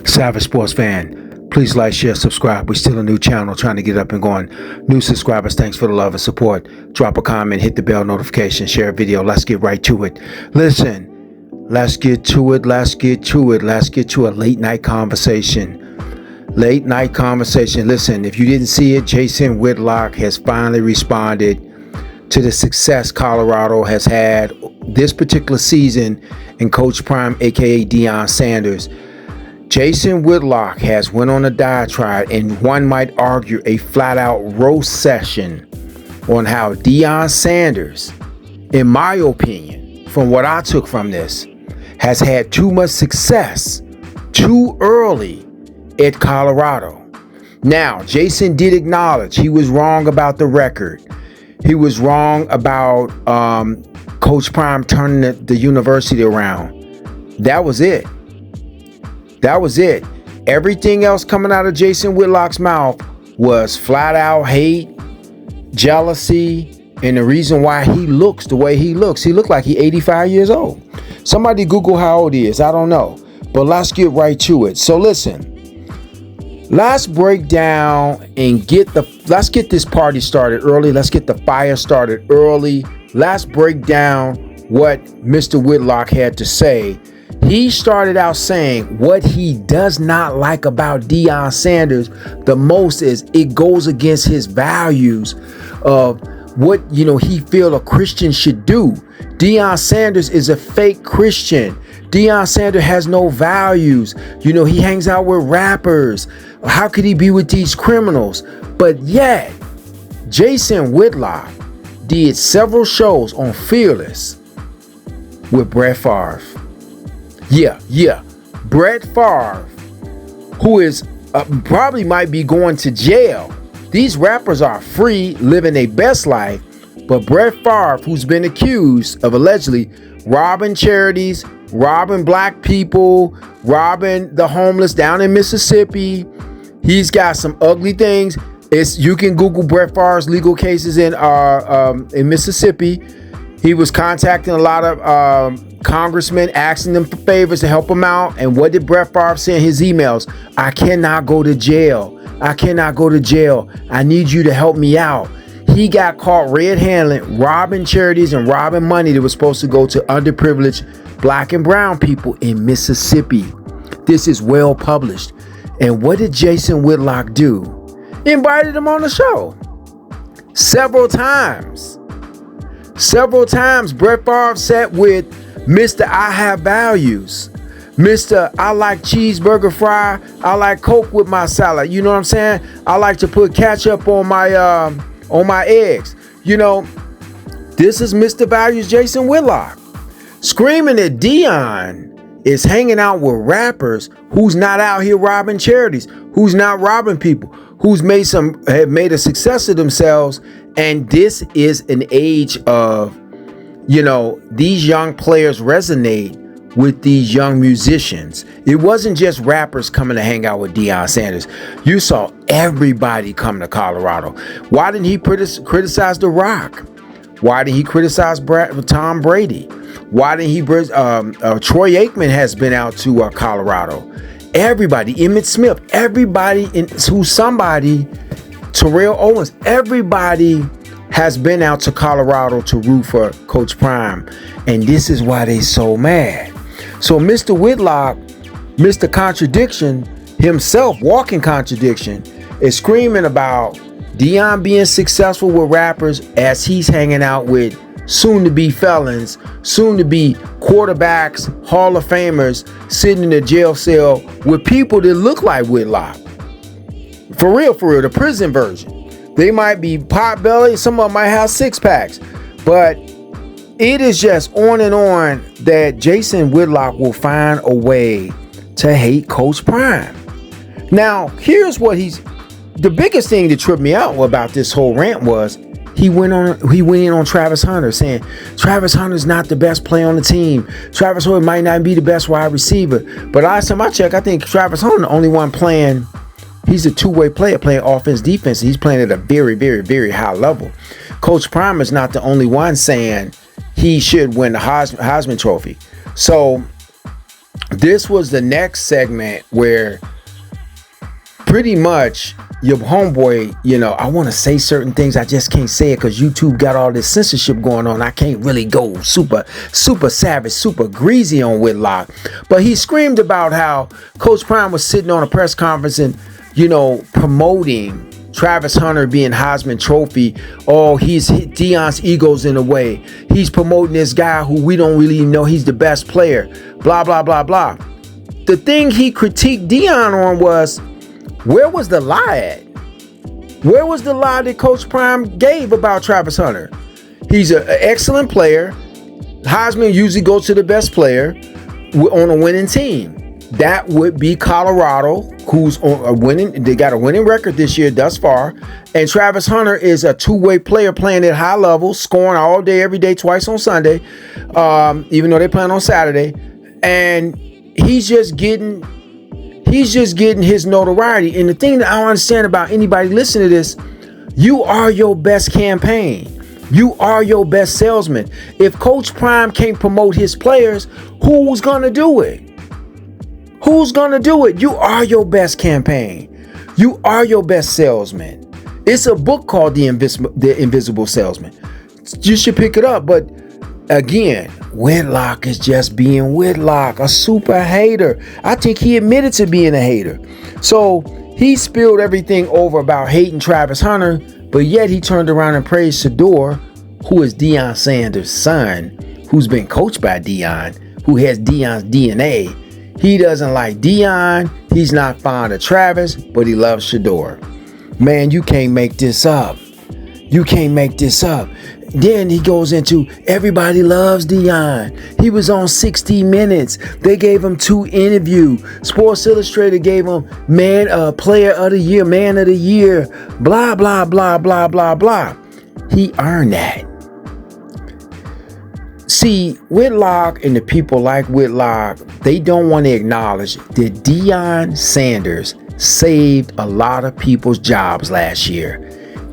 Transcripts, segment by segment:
Savage Sports fan, please like, share, subscribe. We're still a new channel trying to get up and going. New subscribers, thanks for the love and support. Drop a comment, hit the bell notification, share a video. Let's get right to it. Listen, let's get to it. Let's get to a late night conversation. Listen, if you didn't see it, Jason Whitlock has finally responded to the success Colorado has had this particular season in Coach Prime, aka Deion Sanders. Jason Whitlock has went on a diatribe, and one might argue a flat-out roast session on how Deion Sanders, in my opinion, from what I took from this, has had too much success too early at Colorado. Now, Jason did acknowledge he was wrong about the record. He was wrong about Coach Prime turning the university around. That was it. Everything else coming out of Jason Whitlock's mouth was flat out hate, jealousy, and the reason why he looks the way he looks. He looked like he's 85 years old. Somebody Google how old he is. I don't know. But let's get right to it. So listen. Let's break down and let's get this party started early. Let's get the fire started early. Let's break down what Mr. Whitlock had to say. He started out saying what he does not like about Deion Sanders the most is it goes against his values of what, he feel a Christian should do. Deion Sanders is a fake Christian. Deion Sanders has no values. He hangs out with rappers. How could he be with these criminals? But yet, Jason Whitlock did several shows on Fearless with Brett Favre. Yeah. Brett Favre, who is probably might be going to jail. These rappers are free, living their best life. But Brett Favre, who's been accused of allegedly robbing charities, robbing black people, robbing the homeless down in Mississippi. He's got some ugly things. You can Google Brett Favre's legal cases in Mississippi. He was contacting a lot of congressmen, asking them for favors to help him out. And what did Brett Favre say in his emails? I cannot go to jail. I need you to help me out. He got caught red-handed robbing charities and robbing money that was supposed to go to underprivileged black and brown people in Mississippi. This is well published. And what did Jason Whitlock do? Invited him on the show. Several times, Brett Favre sat with Mr. I Have Values. Mr. I like cheeseburger fry. I like Coke with my salad. You know what I'm saying? I like to put ketchup on my eggs. This is Mr. Values Jason Whitlock. Screaming that Deion is hanging out with rappers who's not out here robbing charities, who's not robbing people, who's have made a success of themselves. And this is an age of, these young players resonate with these young musicians. It wasn't just rappers coming to hang out with Deion Sanders. You saw everybody come to Colorado. Why didn't he criticize The Rock? Why didn't he criticize Tom Brady? Why didn't he Troy Aikman has been out to Colorado. Everybody, Emmitt Smith, everybody Terrell Owens, everybody has been out to Colorado to root for Coach Prime. And this is why they so mad. So Mr. Whitlock, Mr. Contradiction himself, walking contradiction, is screaming about Deion being successful with rappers as he's hanging out with soon-to-be felons, soon-to-be quarterbacks, Hall of Famers, sitting in a jail cell with people that look like Whitlock. For real, the prison version. They might be pot-bellied, some of them might have six-packs, but it is just on and on that Jason Whitlock will find a way to hate Coach Prime. Now, here's what the biggest thing that tripped me out about this whole rant was he went in on Travis Hunter saying Travis Hunter's not the best player on the team. Travis Hunter might not be the best wide receiver. But last time I checked, I think Travis Hunter the only one playing. He's a two-way player playing offense, defense. He's playing at a very, very, very high level. Coach Prime is not the only one saying he should win the Heisman Trophy. So this was the next segment where pretty much your homeboy, I want to say certain things, I just can't say it because YouTube got all this censorship going on. I can't really go super savage, super greasy on Whitlock. But he screamed about how Coach Prime was sitting on a press conference and, promoting Travis Hunter being Heisman Trophy. Oh, Deion's ego's in the way. He's promoting this guy who we don't really know he's the best player. Blah, blah, blah, blah. The thing he critiqued Deion on was, where was the lie at? Where was the lie that Coach Prime gave about Travis Hunter? He's an excellent player. Heisman usually goes to the best player on a winning team. That would be Colorado, who's on a winning. They got a winning record this year thus far. And Travis Hunter is a two-way player playing at high level, scoring all day, every day, twice on Sunday, even though they're playing on Saturday. And he's just getting his notoriety. And the thing that I don't understand about anybody listening to this, you are your best campaign. You are your best salesman. If Coach Prime can't promote his players, who's going to do it? Who's going to do it? You are your best campaign. You are your best salesman. It's a book called The Invisible Salesman. You should pick it up. But again, Whitlock is just being Whitlock, a super hater. I think he admitted to being a hater. So he spilled everything over about hating Travis Hunter, but yet he turned around and praised Shedeur, who is Deion Sanders' son, who's been coached by Deion, who has Deion's DNA. He doesn't like Deion. He's not fond of Travis, but he loves Shedeur. Man, you can't make this up. You can't make this up. Then he goes into everybody loves Deion. He was on 60 Minutes. They gave him 2 interviews. Sports Illustrated gave him Player of the Year, Man of the Year. Blah, blah, blah, blah, blah, blah. He earned that. See, Whitlock and the people like Whitlock, they don't want to acknowledge that Deion Sanders saved a lot of people's jobs last year.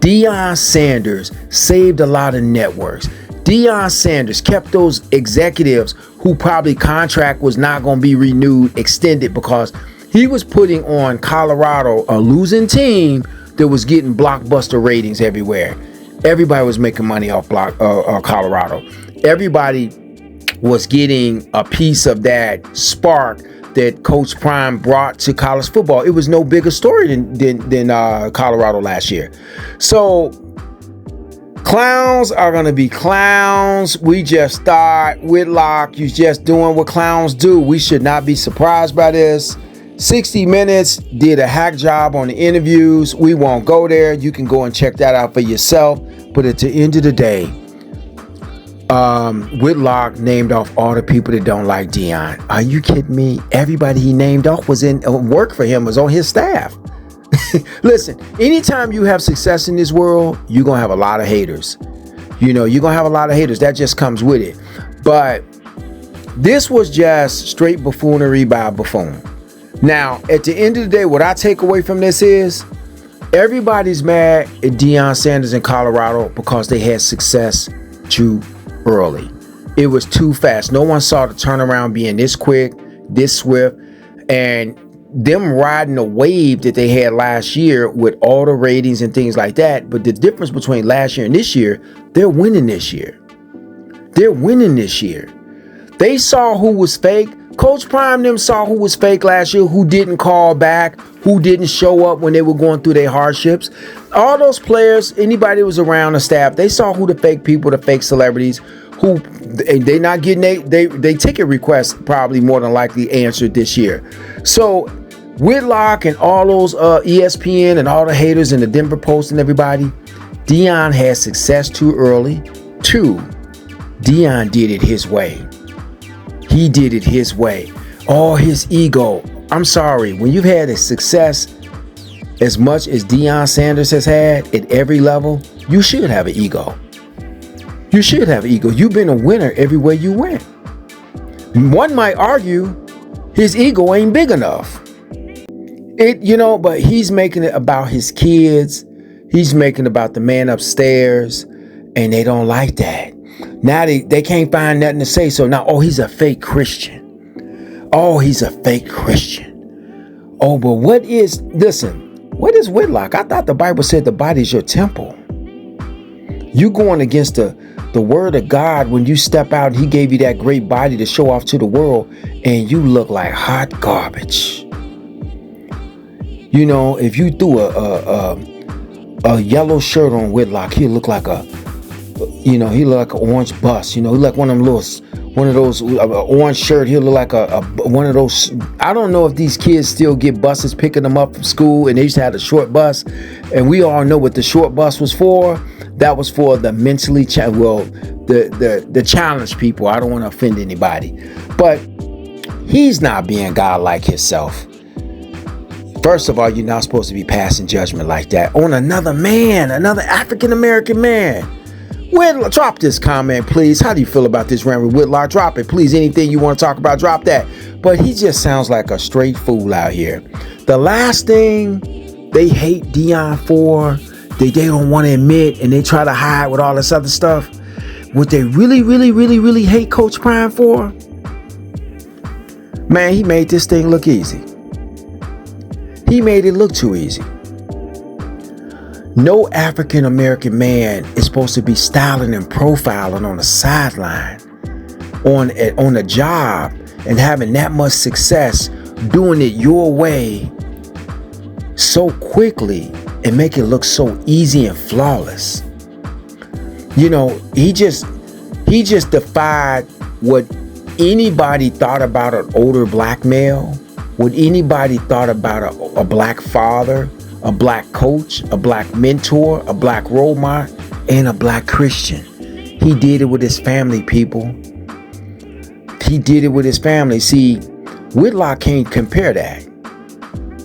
Deion Sanders saved a lot of networks. Deion Sanders kept those executives who probably contract was not going to be renewed, extended, because he was putting on Colorado, a losing team that was getting blockbuster ratings everywhere. Everybody was making money off Colorado. Everybody was getting a piece of that spark that Coach Prime brought to college football. It was no bigger story than Colorado last year. So clowns are going to be clowns. We just thought, Whitlock, you just doing what clowns do. We should not be surprised by this. 60 Minutes did a hack job on the interviews. We won't go there. You can go and check that out for yourself. But at the end of the day, Whitlock named off all the people that don't like Deion. Are you kidding me? Everybody he named off was in work for him, was on his staff. Listen, anytime you have success in this world, you're going to have a lot of haters. You're going to have a lot of haters. That just comes with it. But this was just straight buffoonery by a buffoon. Now, at the end of the day, what I take away from this is everybody's mad at Deion Sanders in Colorado because they had success too early. It was too fast. No one saw the turnaround being this quick, this swift, and them riding the wave that they had last year with all the ratings and things like that. But the difference between last year and this year, they're winning this year. They're winning this year. They saw who was fake. Coach Prime them saw who was fake last year, who didn't call back, who didn't show up when they were going through their hardships. All those players, anybody who was around the staff, they saw who the fake people, the fake celebrities, who they not getting they ticket requests probably more than likely answered this year. So Whitlock and all those ESPN and all the haters and the Denver Post and everybody, Deion had success too early. 2, Deion did it his way. He did it his way. All his ego. I'm sorry, when you've had a success as much as Deion Sanders has had at every level, you should have an ego. You should have an ego. You've been a winner everywhere you went. One might argue his ego ain't big enough. But he's making it about his kids. He's making it about the man upstairs, and they don't like that. Now they can't find nothing to say. So now, he's a fake Christian. Oh, he's a fake Christian. Oh, but what is Whitlock? I thought the Bible said the body's your temple. You going against the word of God when you step out. He gave you that great body to show off to the world, and you look like hot garbage. You know, if you threw a yellow shirt on Whitlock, he'll look like he look like an orange bus. You know, he like one of those orange shirt. He'll look like one of those. I don't know if these kids still get buses picking them up from school, and they used to have a short bus, and we all know what the short bus was for. That was for the mentally the challenged people. I don't want to offend anybody, but he's not being God like himself. First of all, you're not supposed to be passing judgment like that on another man, another African American man. Whitlock, drop this comment, please. How do you feel about this rant with Whitlock? Drop it, please. Anything you want to talk about, drop that. But he just sounds like a straight fool out here. The last thing they hate Deion for, they don't want to admit, and they try to hide with all this other stuff. What they really hate Coach Prime for? Man, he made this thing look easy. He made it look too easy. No African American man is supposed to be styling and profiling on the sideline, on a job, and having that much success, doing it your way so quickly and make it look so easy and flawless. You know, he just defied what anybody thought about an older black male, what anybody thought about a black father, a black coach, a black mentor, a black role model, and a black Christian. He did it with his family, people. He did it with his family. See, Whitlock can't compare that.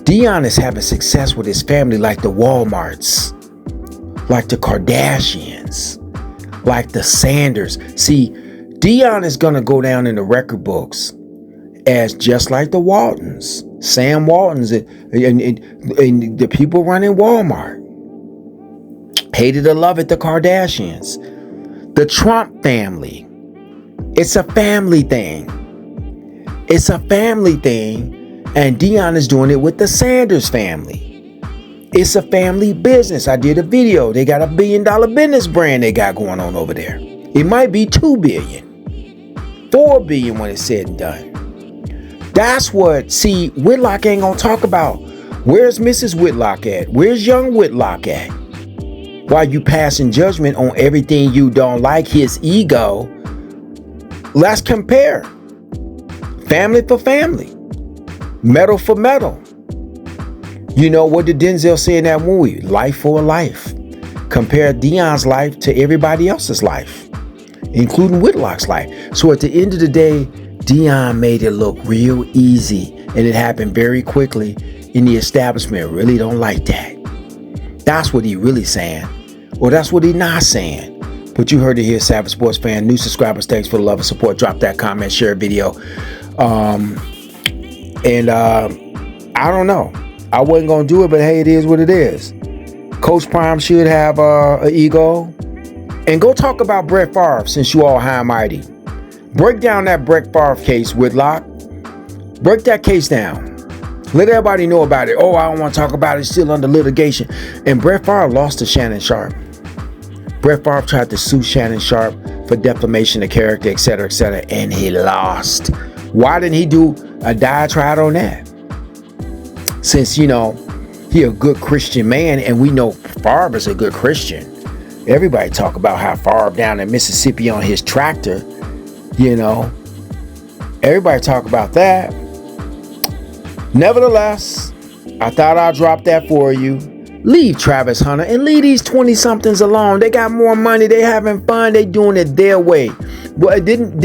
Deion is having success with his family like the Walmarts, like the Kardashians, like the Sanders. See, Deion is going to go down in the record books as just like the Waltons, Sam Waltons, and the people running Walmart. Hated or love it, the Kardashians, the Trump family. It's a family thing. It's a family thing, and Deion is doing it with the Sanders family. It's a family business. I did a video. They got $1 billion business brand they got going on over there. It might be $2 billion, $4 billion when it's said and done. That's what, see, Whitlock ain't gonna talk about. Where's Mrs. Whitlock at? Where's young Whitlock at? While you passing judgment on everything you don't like, his ego, let's compare. Family for family. Metal for metal. You know, what did Denzel say in that movie? Life for a life. Compare Deion's life to everybody else's life, including Whitlock's life. So at the end of the day, Deion made it look real easy, and it happened very quickly, and the establishment really don't like that. That's what he really saying, or that's what he not saying. But you heard it here, Savage Sports fan. New subscribers, thanks for the love and support. Drop that comment, share a video. I don't know. I wasn't going to do it, but hey, it is what it is. Coach Prime should have an ego. And go talk about Brett Favre, since you all high and mighty. Break down that Brett Favre case, Whitlock. Break that case down. Let everybody know about it. Oh, I don't want to talk about it. It's still under litigation. And Brett Favre lost to Shannon Sharp. Brett Favre tried to sue Shannon Sharp for defamation of character, etc., and he lost. Why didn't he do a diatribe on that? Since, you know, he a good Christian man, and we know Favre is a good Christian. Everybody talk about how Favre down in Mississippi on his tractor. You know, everybody talk about that. Nevertheless, I thought I'd drop that for you. Leave Travis Hunter and leave these 20-somethings alone. They got more money. They having fun. They doing it their way. Well, didn't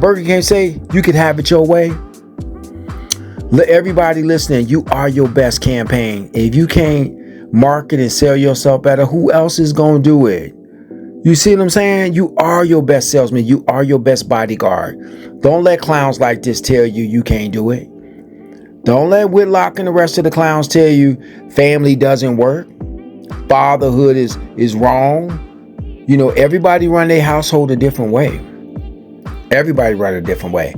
Burger King say you could have it your way? Let everybody listening, you are your best campaign. If you can't market and sell yourself better, who else is going to do it? You see what I'm saying? You are your best salesman. You are your best bodyguard. Don't let clowns like this tell you you can't do it. Don't let Whitlock and the rest of the clowns tell you family doesn't work. Fatherhood is wrong. You know, everybody run their household a different way. Everybody run a different way.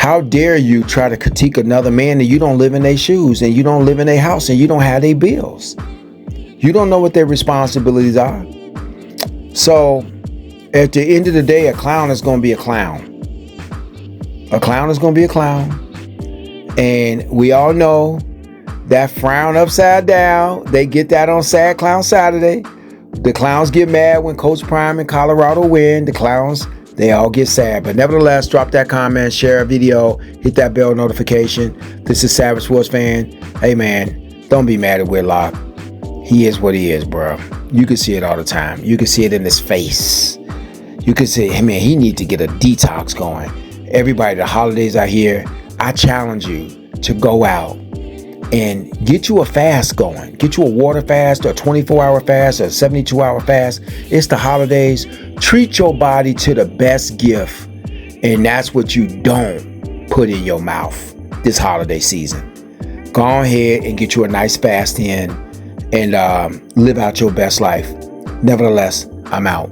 How dare you try to critique another man and you don't live in their shoes and you don't live in their house and you don't have their bills? You don't know what their responsibilities are. So at the end of the day, a clown is going to be a clown. A clown is going to be a clown. And we all know that frown upside down. They get that on Sad Clown Saturday. The clowns get mad when Coach Prime and Colorado win. The clowns, they all get sad. But nevertheless, drop that comment, share a video, hit that bell notification. This is Savage Sports Fan. Hey, man, don't be mad at Whitlock. He is what he is, bro. You can see it all the time. You can see it in his face. You can see, hey, man, he needs to get a detox going. Everybody, the holidays are here. I challenge you to go out and get you a fast going. Get you a water fast, or a 24-hour fast, or a 72-hour fast. It's the holidays. Treat your body to the best gift. And that's what you don't put in your mouth this holiday season. Go ahead and get you a nice fast in and live out your best life. Nevertheless, I'm out.